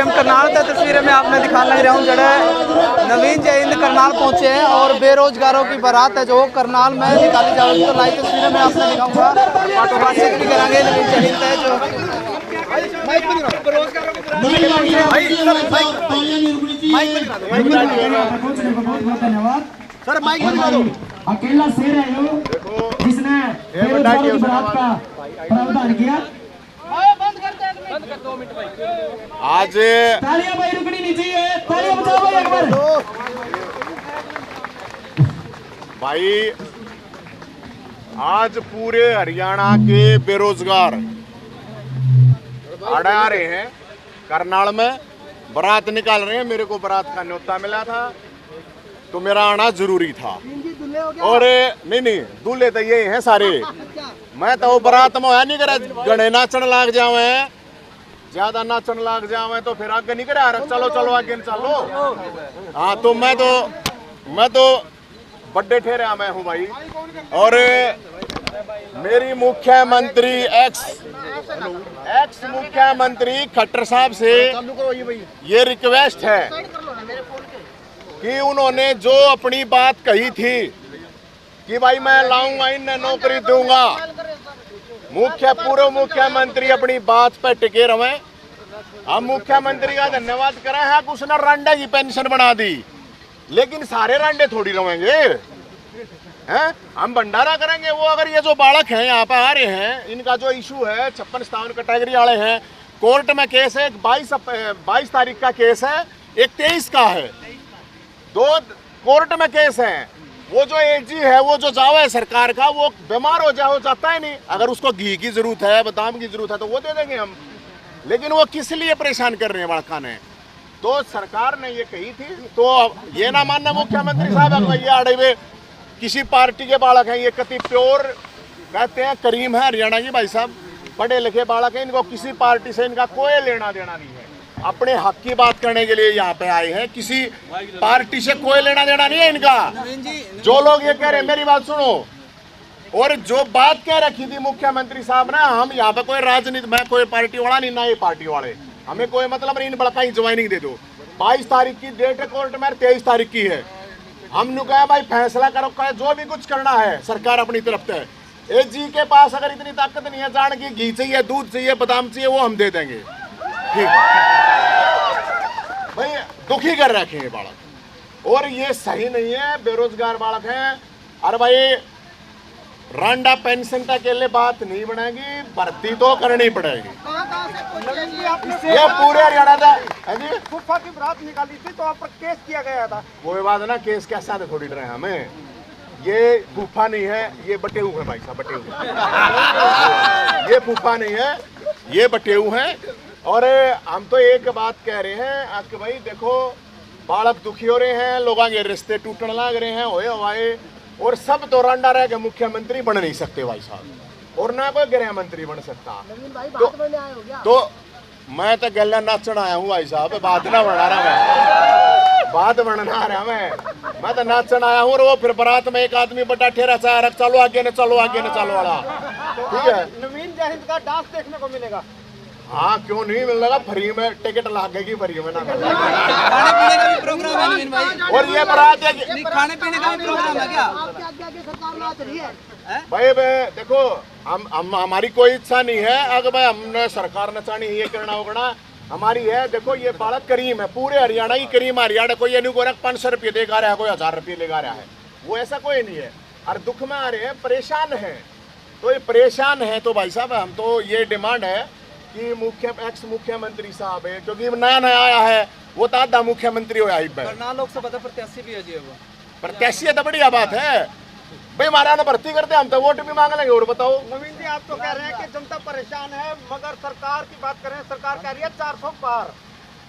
Time Karnal की तस्वीरें मैं आपने दिखाने लग रहा हूँ। जड़े नवीन जयंत करनाल पहुंचे हैं और बेरोजगारों की बारात है जो करनाल में निकाली जाएगी। तो लाइव तस्वीरें मैं आपने दिखाऊंगा, बातचीत भी करेंगे। नवीन जयंत है जो सर माइक बंद कर दो। अकेला शेर है वो जिसने बेरोजगारों की बारात का प्रावधान किया। बंद कर 2 मिनट भाई। आज तालियां भाई रुकनी नहीं चाहिए, तालियां बजाओ भाई एक बार। भाई आज पूरे हरियाणा के बेरोजगार अड़ा आ रहे हैं, करनाल में बारात निकाल रहे हैं। मेरे को बारात का न्योता मिला था तो मेरा आना जरूरी था। और नहीं दूल्हे तो ये हैं सारे। मैं तो बारात में आया नहीं करा, गणे नाचन लाग जावे, ज्यादा नाचन लाग जावे तो फिर आगे नहीं करा, चलो चलो आगे चलो। हाँ तो मैं तो बर्थडे ठहरा मैं हूँ भाई। और मेरी मुख्यमंत्री एक्स मुख्यमंत्री खट्टर साहब से ये रिक्वेस्ट है कि उन्होंने जो अपनी बात कही थी कि भाई मैं लाऊंगा इन्हें नौकरी दूंगा, पूर्व मुख्यमंत्री अपनी बात पर टिके रहे। हम मुख्यमंत्री का धन्यवाद करें हैं कि उसने रंडे की पेंशन बना दी, लेकिन सारे रंडे थोड़ी रहेंगे हैं। हम भंडारा करेंगे। वो अगर ये जो बालक हैं यहाँ पर आ रहे हैं, इनका जो इशू है 56-57 कैटेगरी वाले हैं, कोर्ट में केस है। 22 तारीख का केस है, एक 23 का है, 2 कोर्ट में केस है। वो जो एजी है, वो जो जावा है सरकार का, वो बीमार हो जाता है नहीं। अगर उसको घी की जरूरत है, बादाम की जरूरत है तो वो दे देंगे हम, लेकिन वो किस लिए परेशान कर रहे हैं बड़का ने। तो सरकार ने ये कही थी, तो ये ना मानना मुख्यमंत्री साहब ये आड़े हुए किसी पार्टी के बालक हैं। ये कति प्योर कहते हैं, करीम है हरियाणा की भाई साहब, पढ़े लिखे बालक हैं। इनको किसी पार्टी से इनका कोई लेना देना नहीं है। अपने हक की बात करने के लिए यहाँ पे आए हैं, किसी पार्टी से कोई लेना देना नहीं है इनका। जो लोग ये कह रहे हैं, मेरी बात सुनो, और जो बात कह रखी थी मुख्यमंत्री साहब ना, हम यहाँ पे कोई राजनीति, मैं कोई पार्टी वाला नहीं, ना ये पार्टी वाले, हमें कोई मतलब नहीं। इन बड़का ही ज्वाइनिंग दे दो। 22 तारीख की डेट है कोर्ट में, 23 तारीख की है। हमने कहा भाई फैसला करो, जो भी कुछ करना है सरकार अपनी तरफ से। एजी के पास अगर इतनी ताकत नहीं है, जान की घी चाहिए, दूध चाहिए, बादाम चाहिए, वो हम दे देंगे। ठीक भाई, दुखी कर रखे हैं बालक, और ये सही नहीं है। बेरोजगार बालक हैं। अरे भाई रंडा पेंशन का अकेले बात नहीं बनेगी, भर्ती तो करनी पड़ेगी। ये पूरे हरियाणा था फूफा की बारात निकाली थी तो आप पर केस किया गया था। वो बात है ना, केस कैसा थोड़ी रहे हमें। ये फूफा नहीं है, ये बटेऊ है भाई साहब, बटेऊ। ये फूफा नहीं है, ये बटेऊ है। और हम तो एक बात कह रहे हैं कि भाई देखो, बालक दुखी हो रहे हैं, लोगों के रिश्ते टूटने लग रहे हैं, होए हवाए, और सब तो रंडा रह के मुख्यमंत्री बन नहीं सकते भाई साहब, और ना कोई गृह मंत्री बन सकता। तो मैं तो गला नाचन आया हूँ भाई साहब, बात ना बना रहा मैं, बात बनना रहा मैं तो नाचन आया हूँ। और वो फिर बारात में एक आदमी बटा ठेरा चाह रहा, चलो आगे न चलो, आगे न चलो वाला। ठीक है, नवीन जयंत का डांस देखने को मिलेगा। हाँ क्यों नहीं मिलेगा, फ्री में टिकट लागेगी, फ्री में ना। खाने पीने का भी प्रोग्राम है नवीन भाई। और ये बारात है, खाने पीने का भी प्रोग्राम है क्या? भाई देखो, हम हमारी कोई इच्छा नहीं है अगर भाई हमने सरकार नचानी ये करना होगा, हमारी है। देखो ये बालक करीम है, पूरे हरियाणा की करीम। हरियाणा कोई ये नहीं को 500 रुपये देगा रहा है, कोई 1000 रुपये लेगा रहा है, वो ऐसा कोई नहीं है। और दुख में आ रहे हैं, परेशान है। तो ये परेशान है तो भाई साहब हम तो ये डिमांड है कि एक्स मुख्यमंत्री साहब है, क्योंकि नया आया है, वो तो आधा मुख्यमंत्री हो करनाल लोकसभा प्रत्याशी भी है जी। वो प्रत्याशी है तो बढ़िया बात है भाई, हमारे यहाँ भर्ती करते हम तो वोट भी मांग लेंगे। और बताओ नवीन जी, आप तो कह रहे हैं कि जनता परेशान है, मगर सरकार की बात करें, सरकार कह रही है 400 पार।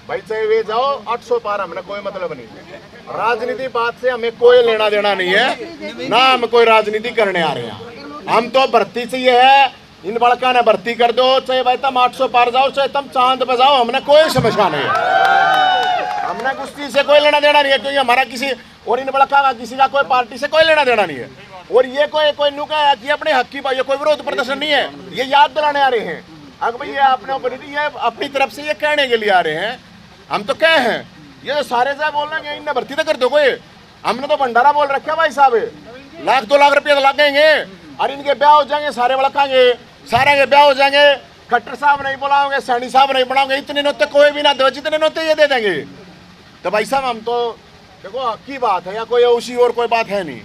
भाई चाहे वे जाओ 800 पार, हमने कोई मतलब नहीं है। राजनीति बात से हमें कोई लेना देना नहीं है, ना हम कोई राजनीति करने आ रहे हैं। हम तो भर्ती चाहिए है, इन बड़का ने भर्ती कर दो, चाहे भाई तुम 800 पार जाओ, चाहे तुम चांद पे जाओ, हमने कोई समस्या नहीं है। हमने कुछ चीज से कोई लेना देना नहीं है, क्योंकि हमारा किसी और इन बड़का का किसी का कोई पार्टी से कोई लेना देना नहीं है। और ये कोई नुका है कि अपने हक की बात, ये कोई विरोध प्रदर्शन नहीं है, ये याद दिलाने आ रहे हैं। अगर भाई ये अपने ऊपर ये अपनी तरफ से ये कहने के लिए आ रहे हैं हम तो क्या हैं, ये सारे साहब बोल रहे हैं इनने भर्ती तो कर दो कोई, हमने तो भंडारा बोल रखा भाई साहब, लाख 2 लाख रुपये तो लगेंगे और इनके ब्याह हो जाएंगे, सारे बड़काएंगे, सारे के ब्याह हो जाएंगे, खट्टर साहब नहीं बुलाओगे, सैनी साहब नहीं बुलाओगे, इतने नोते कोई भी ना दो, जितने नोते ये दे देंगे। तो भाई साहब हम तो देखो की बात है या कोई उसी और कोई बात है नहीं।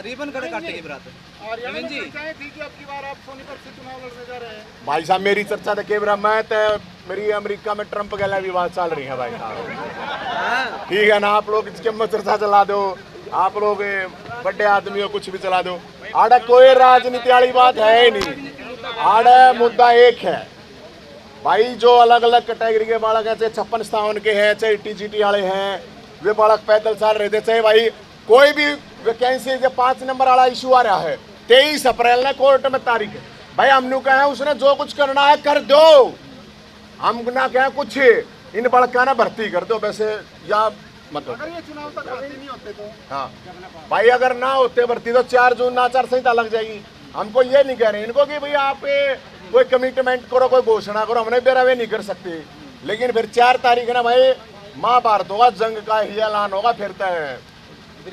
रिबन कड़े काटेगी बारात नवीन जी। आपकी बार आप सोनीपत से चुनाव लड़ने जा रहे हैं। भाई साहब मेरी चर्चा तो केवरा मैं तो मेरी अमेरिका में ट्रंप के लिए भी बात चल रही है भाई साहब, ठीक है ना, आप लोग इसके में चर्चा चला दो, आप लोग बड़े आदमी हो कुछ भी चला दो, आड़ा कोई राजनीति वाली बात है ही नहीं, आड़ा मुद्दा एक है भाई, जो अलग अलग कैटेगरी के बालक हैं, चाहे 56-57 के हैं, चाहे टीजीटी वाले हैं, वे बालक पैदल चल रहे थे, चाहे भाई कोई भी वैकेंसी 5 नंबर वाला इशू आ रहा है, 23 अप्रैल ने कोर्ट में तारीख है भाई, हमने कहा उसने जो कुछ करना है कर दो, हम ना कहें कुछ इन बड़का ना भर्ती कर दो वैसे या मतलब अगर ये चुनाव तक भर्ती नहीं होते तो हाँ भाई, अगर ना होते भर्ती तो 4 जून आचार संहिता लग जाएगी। हमको ये नहीं कह रहे इनको कि भाई आप कोई कमिटमेंट करो, कोई घोषणा करो, हमने बेरावे नहीं कर सकते, लेकिन फिर 4 तारीख ना भाई महाभारत होगा, जंग का ही ऐलान होगा, फिर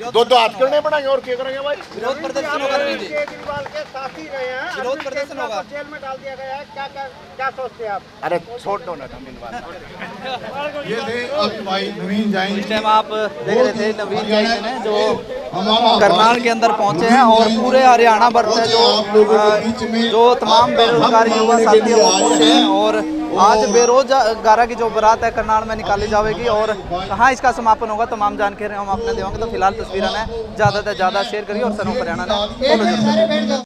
दो हाथ करने पड़ेंगे और क्या करेंगे भाई। विरोध प्रदर्शन होगा नवीन जी, केजरीवाल के साथी रहे हैं, विरोध प्रदर्शन होगा, जेल में डाल दिया गया है, क्या सोचते हैं आप? अरे छोड़ दो ना ये थे अब भाई नवीन जैन। इस टाइम आप देख रहे थे नवीन जैन ने जो करनाल के अंदर पहुंचे हैं और पूरे हरियाणा भर से जो तमाम बेरोजगार युवा साथी हैं वो पहुंचे हैं और आज बेरोजगारा की जो बारात है करनाल में निकाली जाएगी और कहाँ इसका समापन होगा तमाम जानकारी हम आपने देंगे। तो फिलहाल तस्वीरें ज़्यादा से ज़्यादा शेयर करिए और सनों हरियाणा ने